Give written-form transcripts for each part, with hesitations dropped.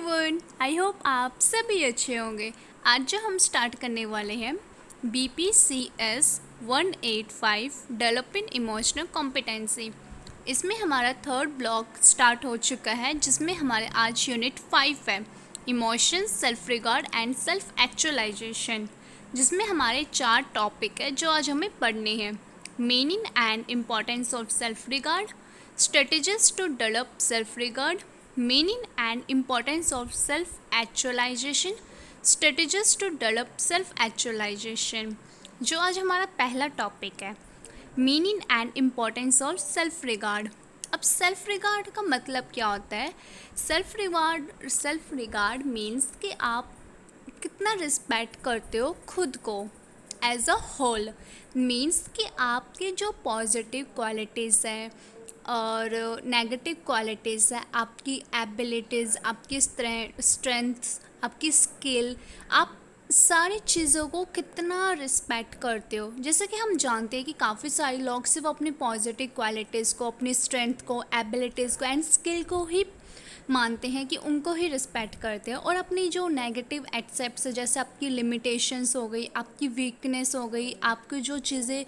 Everyone, I hope आप सभी अच्छे होंगे। आज जो हम स्टार्ट करने वाले हैं BPCS 185 डेवलपिंग इमोशनल कॉम्पिटेंसी। इसमें हमारा थर्ड ब्लॉक स्टार्ट हो चुका है, जिसमें हमारे आज यूनिट 5 है, emotions, self regard and self actualization, जिसमें हमारे 4 टॉपिक है जो आज हमें पढ़ने हैं। Meaning and importance of self regard, strategies to develop self-regard, meaning and importance of self-actualization, strategies to develop self-actualization। जो आज हमारा पहला टॉपिक है, meaning and importance of self regard. अब सेल्फ रिगार्ड का मतलब क्या होता है? सेल्फ रिगार्ड मीन्स कि आप कितना रिस्पेक्ट करते हो खुद को एज अ होल। मीन्स कि आपके जो पॉजिटिव क्वालिटीज़ हैं और नेगेटिव क्वालिटीज़ है, आपकी एबिलिटीज़, आपकी स्ट्रेंथ्स, आपकी स्किल, आप सारी चीज़ों को कितना रिस्पेक्ट करते हो। जैसे कि हम जानते हैं कि काफ़ी सारे लोग सिर्फ अपनी पॉजिटिव क्वालिटीज़ को, अपनी स्ट्रेंथ को, एबिलिटीज़ को एंड स्किल को ही मानते हैं, कि उनको ही रिस्पेक्ट करते हैं, और अपनी जो नेगेटिव एक्सेप्ट्स है, जैसे आपकी लिमिटेशंस हो गई, आपकी वीकनेस हो गई, आपकी जो चीज़ें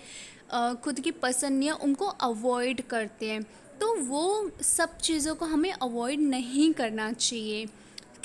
खुद की पसंद नहीं है, उनको अवॉइड करते हैं। तो वो सब चीज़ों को हमें अवॉइड नहीं करना चाहिए।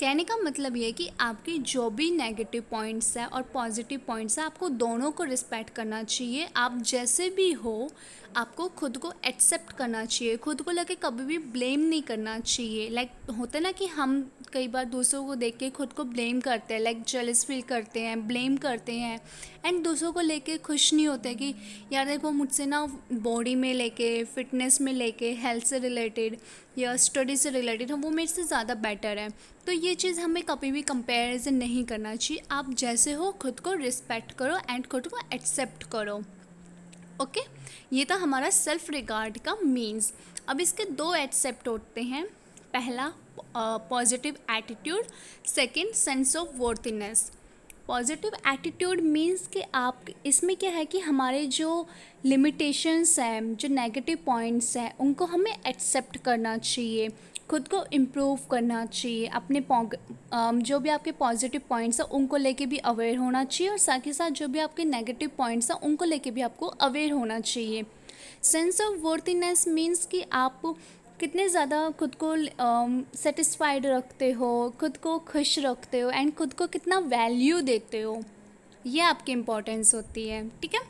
कहने का मतलब ये है कि आपकी जो भी नेगेटिव पॉइंट्स है और पॉजिटिव पॉइंट्स है, आपको दोनों को रिस्पेक्ट करना चाहिए। आप जैसे भी हो, आपको खुद को एक्सेप्ट करना चाहिए, खुद को लेके कभी भी ब्लेम नहीं करना चाहिए। होता है ना कि हम कई बार दूसरों को देख के खुद को ब्लेम करते हैं, जेलस फील करते हैं, ब्लेम करते हैं, एंड दूसरों को लेके खुश नहीं होते कि यार देखो मुझसे ना बॉडी में लेके, फिटनेस में लेके, हेल्थ से रिलेटेड या स्टडी से रिलेटेड वो मेरे से ज़्यादा बेटर है। तो ये चीज़ हमें कभी भी कंपैरिजन नहीं करना चाहिए। आप जैसे हो खुद को रिस्पेक्ट करो एंड खुद को एक्सेप्ट करो। ओके, ये था हमारा सेल्फ रिगार्ड का मीन्स। अब इसके 2 एक्सेप्ट होते हैं। पहला positive attitude, second sense of worthiness. Positive attitude means कि आप इसमें क्या है कि हमारे जो लिमिटेशंस हैं, जो नेगेटिव पॉइंट्स हैं, उनको हमें एक्सेप्ट करना चाहिए, खुद को इम्प्रूव करना चाहिए, अपने जो भी आपके पॉजिटिव पॉइंट्स हैं उनको लेके भी अवेयर होना चाहिए, और साथ ही साथ जो भी आपके नेगेटिव पॉइंट्स हैं उनको लेके भी आपको अवेयर होना चाहिए। सेंस ऑफ वर्थीनेस मीन्स कि आप कितने ज़्यादा खुद को सेटिस्फाइड रखते हो, खुद को खुश रखते हो, एंड खुद को कितना वैल्यू देते हो, ये आपकी इम्पोर्टेंस होती है। ठीक है,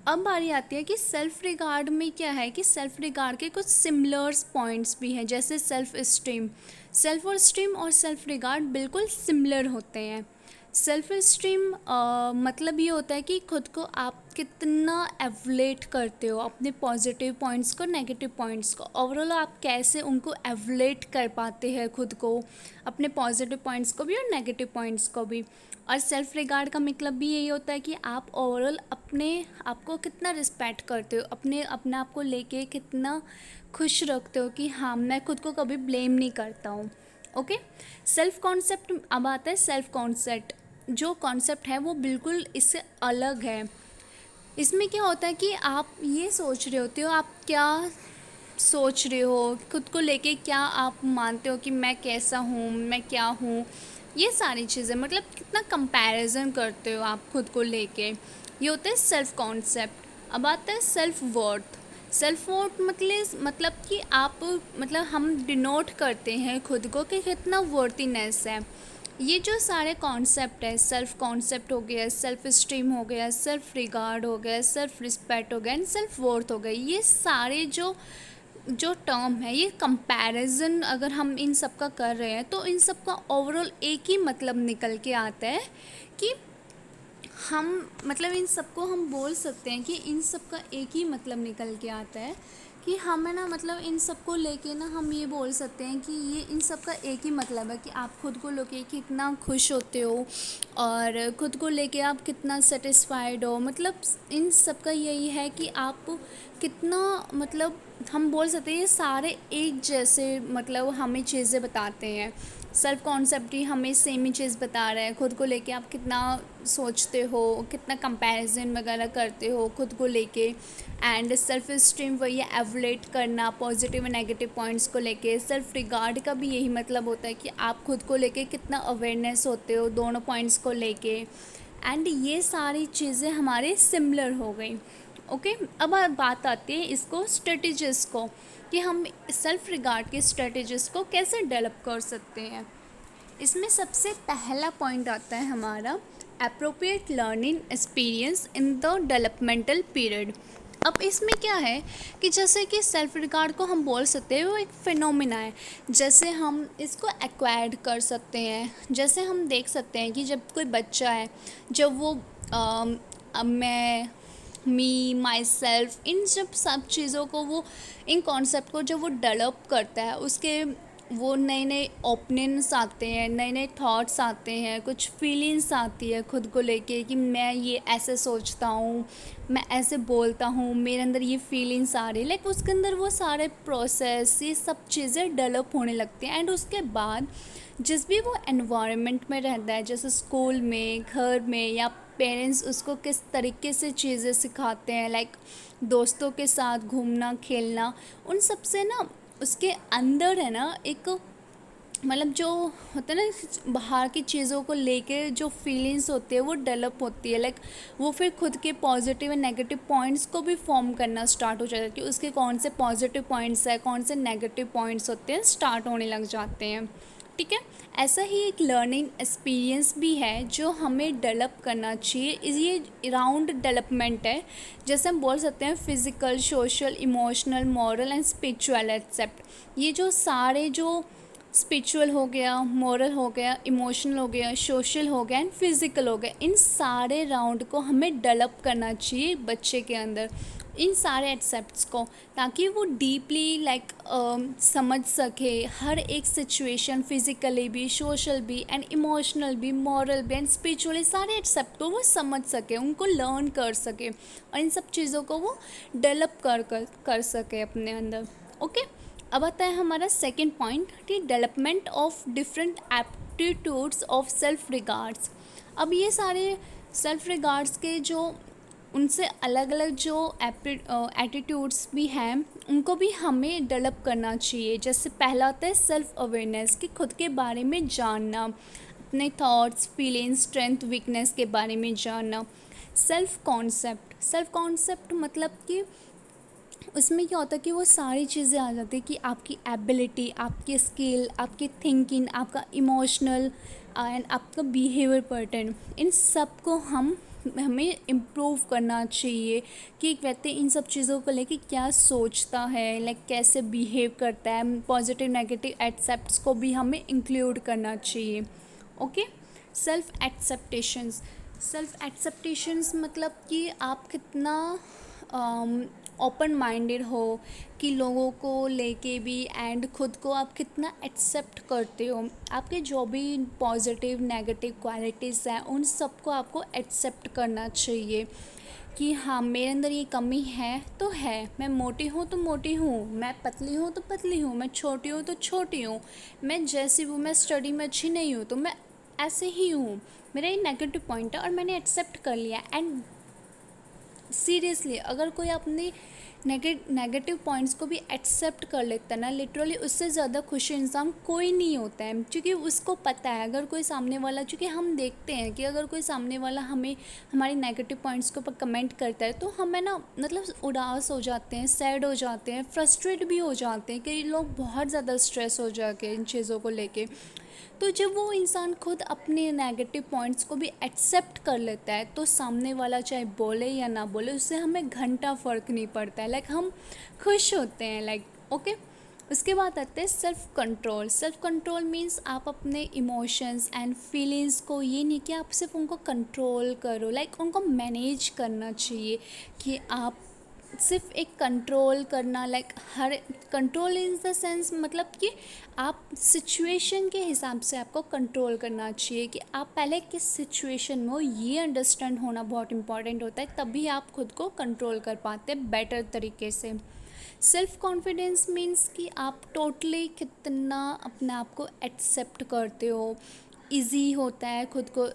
अब बारी आती है कि सेल्फ रिगार्ड में क्या है कि सेल्फ रिगार्ड के कुछ सिमिलर्स पॉइंट्स भी हैं, जैसे सेल्फ स्टीम। सेल्फ स्टीम और सेल्फ रिगार्ड बिल्कुल सिमिलर होते हैं। सेल्फ स्टीम मतलब ये होता है कि खुद को आप कितना एवलेट करते हो, अपने पॉजिटिव पॉइंट्स को, नेगेटिव पॉइंट्स को, ओवरऑल आप कैसे उनको एवलेट कर पाते हैं खुद को, अपने पॉजिटिव पॉइंट्स को भी और नेगेटिव पॉइंट्स को भी। और सेल्फ रिगार्ड का मतलब भी यही होता है कि आप ओवरऑल अपने आप को कितना रिस्पेक्ट करते हो, अपने आप को लेके कितना खुश रखते हो कि हाँ मैं खुद को कभी ब्लेम नहीं करता हूँ। ओके, सेल्फ कॉन्सेप्ट अब आता है। सेल्फ कॉन्सेप्ट जो कॉन्सेप्ट है वो बिल्कुल इससे अलग है। इसमें क्या होता है कि आप ये सोच रहे होते हो, आप क्या सोच रहे हो खुद को लेके, क्या आप मानते हो कि मैं कैसा हूँ, मैं क्या हूँ, ये सारी चीज़ें, मतलब कितना कंपैरिजन करते हो आप खुद को लेके, ये होता है सेल्फ कॉन्सेप्ट। अब आता है सेल्फ वर्थ। सेल्फ वर्थ मतलब कि आप, मतलब हम डिनोट करते हैं खुद को कि कितना वर्थीनेस है। ये जो सारे कॉन्सेप्ट है, सेल्फ कॉन्सेप्ट हो गया, सेल्फ स्टीम हो गया, सेल्फ रिगार्ड हो गया, सेल्फ रिस्पेक्ट हो गया एंड सेल्फ वर्थ हो गया, ये सारे जो टर्म है, ये कंपैरिजन अगर हम इन सब का कर रहे हैं तो इन सब का ओवरऑल एक ही मतलब निकल के आता है कि हम, मतलब इन सबको हम बोल सकते हैं कि इन सब का एक ही मतलब निकल के आता है कि हमें ना, मतलब इन सब को लेके ना हम ये बोल सकते हैं कि ये इन सब का एक ही मतलब है कि आप खुद को लेके कितना खुश होते हो और खुद को लेके आप कितना सेटिस्फाइड हो। मतलब इन सब का यही है कि आप कितना, मतलब हम बोल सकते हैं ये सारे एक जैसे मतलब हमें चीज़ें बताते हैं। सेल्फ कॉन्सेप्ट ही हमें सेम ही चीज़ बता रहा है, खुद को लेके आप कितना सोचते हो, कितना कंपैरिजन वगैरह करते हो खुद को लेके। एंड सेल्फ स्टीम वही है, एवलेट करना पॉजिटिव और नेगेटिव पॉइंट्स को लेके। सेल्फ रिगार्ड का भी यही मतलब होता है कि आप खुद को लेके कितना अवेयरनेस होते हो दोनों पॉइंट्स को लेके। एंड ये सारी चीज़ें हमारे सिमिलर हो गई। ओके, अब बात आती है इसको स्ट्रेटजीज को, कि हम सेल्फ रिगार्ड की स्ट्रेटजीज को कैसे डेवलप कर सकते हैं। इसमें सबसे पहला पॉइंट आता है हमारा appropriate learning experience in the developmental period. अब इसमें क्या है कि जैसे कि सेल्फ रिगार्ड को हम बोल सकते हैं वो एक फिनोमिना है, जैसे हम इसको एक्वायर्ड कर सकते हैं। जैसे हम देख सकते हैं कि जब कोई बच्चा है, जब वो मैं मी माई सेल्फ इन सब चीज़ों को वो इन कॉन्सेप्ट को जब वो डेवलप करता है, उसके वो नए नए ओपिनियंस आते हैं, नए नए थॉट्स आते हैं, कुछ फीलिंग्स आती है खुद को लेके कि मैं ये ऐसे सोचता हूँ, मैं ऐसे बोलता हूँ, मेरे अंदर ये फीलिंग्स आ रही है। लाइक उसके अंदर वो सारे प्रोसेस ये सब चीज़ें डेवलप होने लगती हैं। एंड उसके बाद जिस भी वो एनवायरनमेंट में रहता है, जैसे स्कूल में, घर में, या पेरेंट्स उसको किस तरीके से चीज़ें सिखाते हैं, लाइक दोस्तों के साथ घूमना खेलना, उन सब से ना उसके अंदर है ना एक मतलब जो होता है ना बाहर की चीज़ों को लेके जो फीलिंग्स होती है वो डेवलप होती है। लाइक वो फिर खुद के पॉजिटिव एंड नेगेटिव पॉइंट्स को भी फॉर्म करना स्टार्ट हो जाता है कि उसके कौन से पॉजिटिव पॉइंट्स है, कौन से नेगेटिव पॉइंट्स होते हैं, स्टार्ट होने लग जाते हैं। ठीक है, ऐसा ही एक लर्निंग एक्सपीरियंस भी है जो हमें डेवलप करना चाहिए। ये राउंड डेवलपमेंट है, जैसे हम बोल सकते हैं physical, social, emotional, moral and spiritual except. ये जो सारे जो स्पिरिचुअल हो गया, मॉरल हो गया, इमोशनल हो गया, सोशल हो गया एंड फिज़िकल हो गया, इन सारे राउंड को हमें डेवलप करना चाहिए बच्चे के अंदर, इन सारे एक्सेप्ट्स को, ताकि वो डीपली लाइक समझ सके हर एक सिचुएशन, फिज़िकली भी, सोशल भी एंड इमोशनल भी, मॉरल भी एंड स्पिरिचुअली, सारे एक्सेप्ट को वो समझ सके, उनको लर्न कर सके और इन सब चीज़ों को वो डेवलप कर सके अपने अंदर। ओके, अब आता है हमारा सेकेंड पॉइंट कि development of different aptitudes of self regards. अब ये सारे सेल्फ रिगार्ड्स के जो उनसे अलग अलग जो एटीट्यूड्स भी हैं उनको भी हमें डेवलप करना चाहिए। जैसे पहला आता है सेल्फ अवेयरनेस, कि खुद के बारे में जानना, अपने थॉट्स, फीलिंग्स, स्ट्रेंथ, वीकनेस के बारे में जानना। सेल्फ कॉन्सेप्ट मतलब कि उसमें क्या होता है कि वो सारी चीज़ें आ जाती है कि आपकी एबिलिटी, आपकी स्किल, आपकी थिंकिंग, आपका इमोशनल एंड आपका बिहेवियर पैटर्न, इन सब को हमें इम्प्रूव करना चाहिए कि एक व्यक्ति इन सब चीज़ों को लेके क्या सोचता है, लाइक कैसे बिहेव करता है। पॉजिटिव नेगेटिव एक्सेप्ट्स को भी हमें इंक्लूड करना चाहिए। ओके, सेल्फ एक्सेप्टेशंस मतलब कि आप कितना ओपन माइंडेड हो कि लोगों को लेके भी, एंड खुद को आप कितना एक्सेप्ट करते हो। आपके जो भी पॉजिटिव नेगेटिव क्वालिटीज़ हैं उन सबको आपको एक्सेप्ट करना चाहिए कि हाँ मेरे अंदर ये कमी है तो है, मैं मोटी हूँ तो मोटी हूँ, मैं पतली हूँ तो पतली हूँ, मैं छोटी हूँ तो छोटी हूँ, मैं जैसी हूँ, मैं स्टडी में अच्छी नहीं हूँ तो मैं ऐसे ही हूँ, मेरा ये नेगेटिव पॉइंट है और मैंने एक्सेप्ट कर लिया। एंड सीरियसली अगर कोई अपने नेगेटिव पॉइंट्स को भी एक्सेप्ट कर लेता है ना, लिटरली उससे ज़्यादा खुश इंसान कोई नहीं होता है, क्योंकि उसको पता है अगर कोई सामने वाला, क्योंकि हम देखते हैं कि अगर कोई सामने वाला हमें हमारी नेगेटिव पॉइंट्स के ऊपर कमेंट करता है तो हमें ना मतलब उदास हो जाते हैं, सैड हो जाते हैं, फ्रस्ट्रेट भी हो जाते हैं, कई लोग बहुत ज़्यादा स्ट्रेस हो जाके इन चीज़ों को लेके। तो जब वो इंसान खुद अपने नेगेटिव पॉइंट्स को भी एक्सेप्ट कर लेता है तो सामने वाला चाहे बोले या ना बोले उससे हमें घंटा फ़र्क नहीं पड़ता है, लाइक हम खुश होते हैं, लाइक ओके। उसके बाद आते हैं सेल्फ कंट्रोल मीन्स आप अपने इमोशंस एंड फीलिंग्स को, ये नहीं कि आप सिर्फ उनको कंट्रोल करो, लाइक उनको मैनेज करना चाहिए कि आप सिर्फ एक कंट्रोल करना, like her control in the sense मतलब कि आप सिचुएशन के हिसाब से आपको कंट्रोल करना चाहिए कि आप पहले किस सिचुएशन में हो, ये अंडरस्टैंड होना बहुत इंपॉर्टेंट होता है, तभी आप खुद को कंट्रोल कर पाते हैं बेटर तरीके से। सेल्फ कॉन्फिडेंस मीन्स कि आप टोटली कितना अपने आप को एक्सेप्ट करते हो, इजी होता है खुद को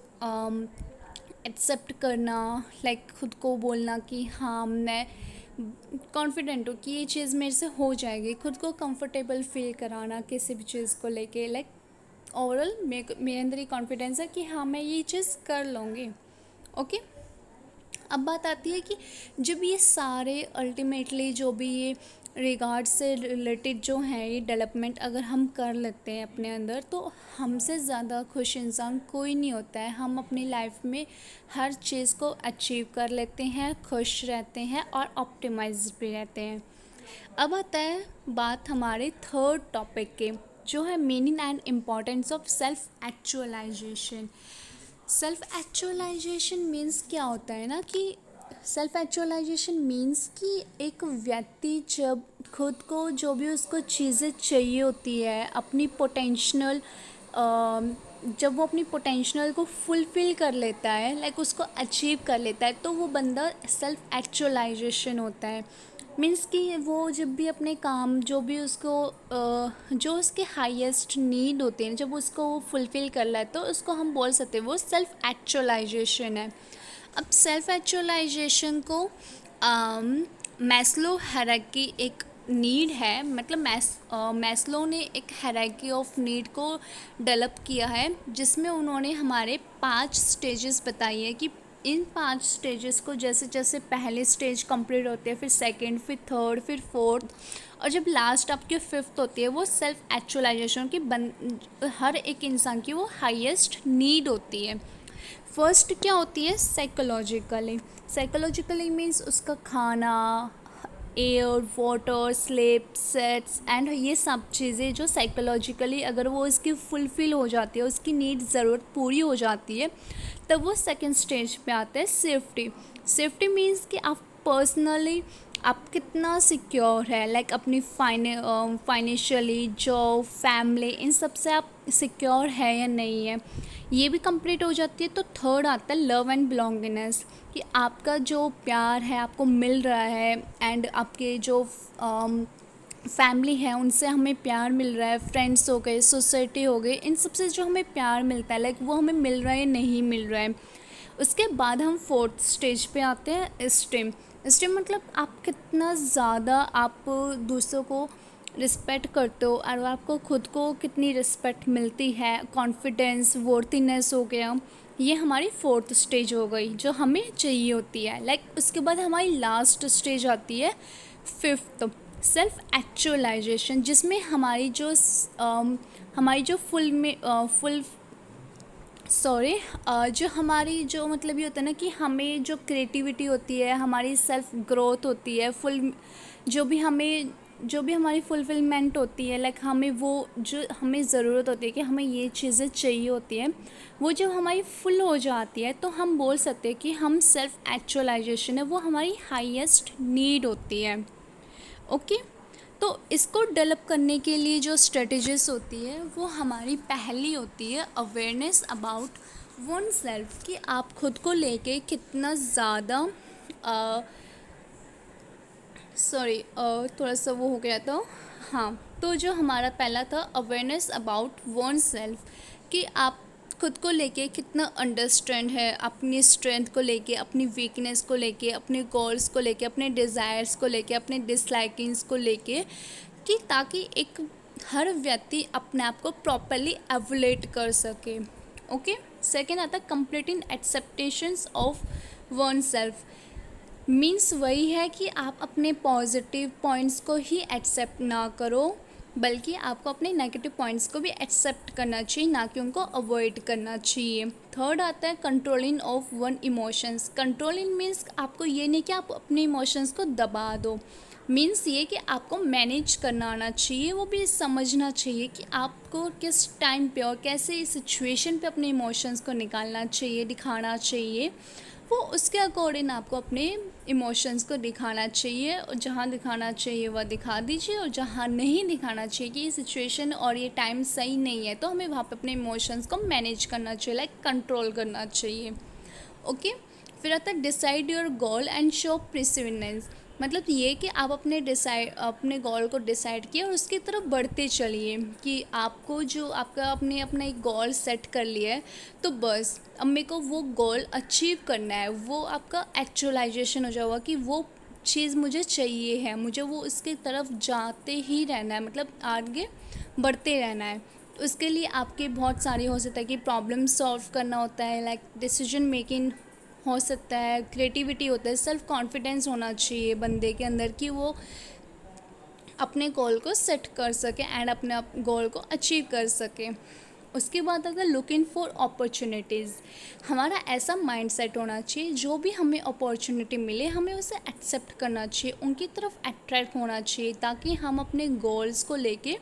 एक्सेप्ट करना, लाइक खुद को बोलना कि हाँ मैं कॉन्फिडेंट हूँ कि ये चीज़ मेरे से हो जाएगी, खुद को कंफर्टेबल फील कराना किसी भी चीज़ को लेके, लाइक ओवरऑल मेरे अंदर ये कॉन्फिडेंस है कि हाँ मैं ये चीज़ कर लूँगी। ओके, अब बात आती है कि जब ये सारे अल्टीमेटली जो भी ये रिगार्ड से रिलेटेड जो है ये डेवलपमेंट अगर हम कर लेते हैं अपने अंदर, तो हमसे ज़्यादा खुश इंसान कोई नहीं होता है। हम अपनी लाइफ में हर चीज़ को अचीव कर लेते हैं, खुश रहते हैं और ऑप्टिमाइज भी रहते हैं। अब आता है बात हमारे थर्ड टॉपिक के, जो है meaning and importance of self actualization. Self actualization means क्या होता है ना कि सेल्फ एक्चुअलाइजेशन मीन्स कि एक व्यक्ति जब खुद को जो भी उसको चीज़ें चाहिए होती है अपनी पोटेंशियल, जब वो अपनी पोटेंशियल को फुलफ़िल कर लेता है, लाइक उसको अचीव कर लेता है, तो वो बंदा सेल्फ एक्चुअलाइजेशन होता है। मीन्स कि वो जब भी अपने काम जो भी उसको जो उसके हाईएस्ट नीड होते हैं जब उसको वो फुलफ़िल कर रहा है, तो उसको हम बोल सकते हैं वो सेल्फ एक्चुअलाइजेशन है। अब सेल्फ एक्चुअलाइजेशन को मैस्लो हायरार्की एक नीड है, मतलब मैस्लो ने एक हायरार्की ऑफ नीड को डेवलप किया है, जिसमें उन्होंने हमारे 5 स्टेजेस बताई है कि इन 5 स्टेजेस को जैसे जैसे पहले स्टेज कंप्लीट होते हैं, फिर सेकंड, फिर थर्ड, फिर फोर्थ, और जब लास्ट आपकी फिफ्थ होती है वो सेल्फ एक्चुअलाइजेशन की हर एक इंसान की वो हाईएस्ट नीड होती है। फर्स्ट क्या होती है? साइकोलॉजिकली मीन्स उसका खाना, air, water, sleep, sets and ये सब चीज़ें जो साइकोलॉजिकली अगर वो इसकी फुलफ़िल हो जाती है, उसकी नीड ज़रूरत पूरी हो जाती है, तब वो सेकंड स्टेज पे आता है सेफ्टी मीन्स कि आप पर्सनली आप कितना सिक्योर है, लाइक अपनी फाइनेंशियली, जॉब, फैमिली, इन सब से आप सिक्योर है या नहीं है, ये भी कंप्लीट हो जाती है। तो थर्ड आता है लव एंड बिलोंगिंगनेस, कि आपका जो प्यार है आपको मिल रहा है, एंड आपके जो फैमिली है उनसे हमें प्यार मिल रहा है, फ्रेंड्स हो गए, सोसाइटी हो गई, इन सब से जो हमें प्यार मिलता है, लाइक वो हमें मिल रहा है या नहीं मिल रहा है। उसके बाद हम फोर्थ स्टेज पे आते हैं स्टीम मतलब आप कितना ज़्यादा आप दूसरों को रिस्पेक्ट करते हो और आपको खुद को कितनी रिस्पेक्ट मिलती है, कॉन्फिडेंस, वर्थीनेस हो गया, ये हमारी फोर्थ स्टेज हो गई जो हमें चाहिए होती है। लाइक उसके बाद हमारी लास्ट स्टेज आती है फिफ्थ, सेल्फ एक्चुअलाइजेशन, जिसमें हमारी जो जो हमारी जो मतलब ये होता है ना कि हमें जो क्रिएटिविटी होती है, हमारी सेल्फ ग्रोथ होती है, जो भी हमारी फुलफिलमेंट होती है, लाइक हमें वो जो हमें ज़रूरत होती है कि हमें ये चीज़ें चाहिए होती है, वो जब हमारी फुल हो जाती है तो हम बोल सकते हैं कि हम सेल्फ एक्चुअलाइजेशन है, वो हमारी हाईएस्ट नीड होती है। ओके, तो इसको डेवलप करने के लिए जो स्ट्रेटजीज होती है वो हमारी पहली होती है अवेयरनेस अबाउट वन सेल्फ, कि आप खुद को लेके कितना ज़्यादा थोड़ा सा वो हो गया था। हाँ, तो जो हमारा पहला था अवेयरनेस अबाउट वन सेल्फ, कि आप खुद को लेके कितना अंडरस्टैंड है, अपनी स्ट्रेंथ को लेके, अपनी वीकनेस को लेके, अपने गोल्स को लेके, अपने डिज़ायर्स को लेके, अपने डिसलाइकिंग्स को लेके, कि ताकि एक हर व्यक्ति अपने आप को प्रॉपरली एवुलेट कर सके। ओके, सेकेंड आता है completing expectations of oneself, means वही है कि आप अपने पॉजिटिव पॉइंट्स को ही एक्सेप्ट ना करो, बल्कि आपको अपने नेगेटिव पॉइंट्स को भी एक्सेप्ट करना चाहिए, ना कि उनको अवॉइड करना चाहिए। थर्ड आता है controlling of one emotions. Controlling means आपको ये नहीं कि आप अपने इमोशंस को दबा दो, मीन्स ये कि आपको मैनेज करना आना चाहिए, वो भी समझना चाहिए कि आपको किस टाइम पे और कैसे सिचुएशन पे अपने इमोशंस को निकालना चाहिए, दिखाना चाहिए, वो उसके अकॉर्डिंग आपको अपने इमोशंस को दिखाना चाहिए, और जहाँ दिखाना चाहिए वह दिखा दीजिए, और जहाँ नहीं दिखाना चाहिए कि ये सिचुएशन और ये टाइम सही नहीं है, तो हमें वहाँ पे अपने इमोशंस को मैनेज करना चाहिए, लाइक कंट्रोल करना चाहिए। ओके, फिर आता है decide your goal and show perseverance, मतलब ये कि आप अपने गोल को डिसाइड किए और उसकी तरफ बढ़ते चलिए कि आपको जो आपका अपना एक गोल सेट कर लिया है, तो बस अब मेरे को वो गोल अचीव करना है, वो आपका एक्चुअलाइजेशन हो जाएगा कि वो चीज़ मुझे चाहिए है, मुझे वो उसकी तरफ जाते ही रहना है, मतलब आगे बढ़ते रहना है। तो उसके लिए आपके बहुत सारे हो सकता है कि प्रॉब्लम सॉल्व करना होता है, लाइक डिसीजन मेकिंग हो सकता है, क्रिएटिविटी होता है, सेल्फ कॉन्फिडेंस होना चाहिए बंदे के अंदर कि वो अपने गोल को सेट कर सके एंड अपने गोल को अचीव कर सके। उसके बाद अगर लुकिंग फॉर अपॉर्चुनिटीज़, हमारा ऐसा माइंड सेट होना चाहिए जो भी हमें अपॉर्चुनिटी मिले हमें उसे एक्सेप्ट करना चाहिए, उनकी तरफ अट्रैक्ट होना चाहिए ताकि हम अपने गोल्स को लेके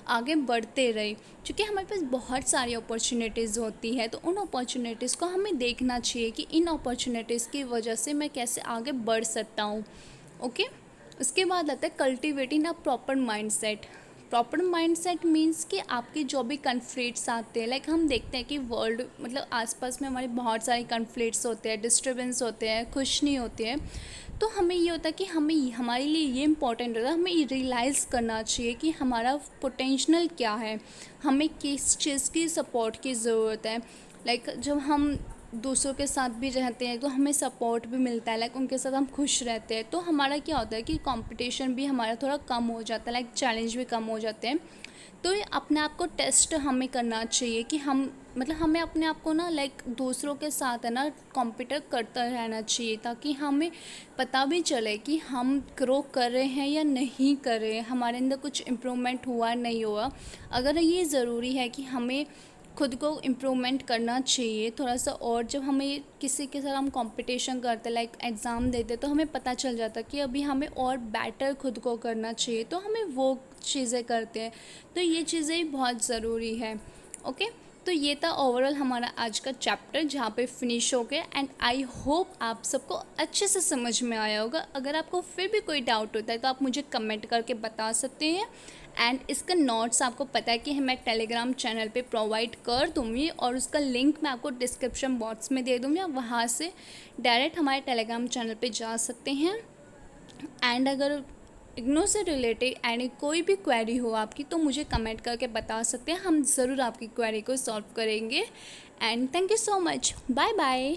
आगे बढ़ते रहे। क्योंकि हमारे पास बहुत सारी अपॉर्चुनिटीज़ होती है, तो उन अपॉर्चुनिटीज़ को हमें देखना चाहिए कि इन अपॉर्चुनिटीज़ की वजह से मैं कैसे आगे बढ़ सकता हूँ। ओके। उसके बाद आता है cultivating a proper mindset. Proper mindset means कि आपके जो भी कन्फ्लिक्ट्स आते हैं, लाइक हम देखते हैं कि वर्ल्ड मतलब आसपास में हमारे बहुत सारे कन्फ्लिक्ट्स होते हैं, डिस्टर्बेंस होते हैं, खुश नहीं होते हैं। तो हमें ये होता है कि हमारे लिए ये इम्पोर्टेंट होता है, हमें ये रियलाइज़ करना चाहिए कि हमारा पोटेंशियल क्या है, हमें किस चीज़ की सपोर्ट की ज़रूरत है। लाइक जब हम दूसरों के साथ भी रहते हैं तो हमें सपोर्ट भी मिलता है, लाइक उनके साथ हम खुश रहते हैं, तो हमारा क्या होता है कि कंपटीशन भी हमारा थोड़ा कम हो जाता है, लाइक चैलेंज भी कम हो जाते हैं। तो ये अपने आप को टेस्ट हमें करना चाहिए कि हम मतलब हमें अपने आप को ना लाइक दूसरों के साथ है ना कॉम्पिटर करता रहना चाहिए ताकि हमें पता भी चले कि हम ग्रो कर रहे हैं या नहीं कर रहे हैं, हमारे अंदर कुछ इम्प्रूवमेंट हुआ नहीं हुआ। अगर ये ज़रूरी है कि हमें खुद को इम्प्रूवमेंट करना चाहिए थोड़ा सा, और जब हमें किसी के साथ हम कंपटीशन करते लाइक एग्ज़ाम देते तो हमें पता चल जाता कि अभी हमें और बेटर खुद को करना चाहिए, तो हमें वो चीज़ें करते हैं। तो ये चीज़ें बहुत ज़रूरी है। ओके। तो ये था ओवरऑल हमारा आज का चैप्टर जहाँ पे फिनिश हो गया, एंड आई होप आप सबको अच्छे से समझ में आया होगा। अगर आपको फिर भी कोई डाउट होता है तो आप मुझे कमेंट करके बता सकते हैं। एंड इसका नोट्स आपको पता है कि मैं टेलीग्राम चैनल पे प्रोवाइड कर दूँगी और उसका लिंक मैं आपको डिस्क्रिप्शन बॉक्स में दे दूँगी, आप वहाँ से डायरेक्ट हमारे टेलीग्राम चैनल पे जा सकते हैं। एंड अगर इग्नो से रिलेटेड एंड कोई भी क्वेरी हो आपकी तो मुझे कमेंट करके बता सकते हैं, हम ज़रूर आपकी क्वेरी को सॉल्व करेंगे। And thank you so much, bye bye.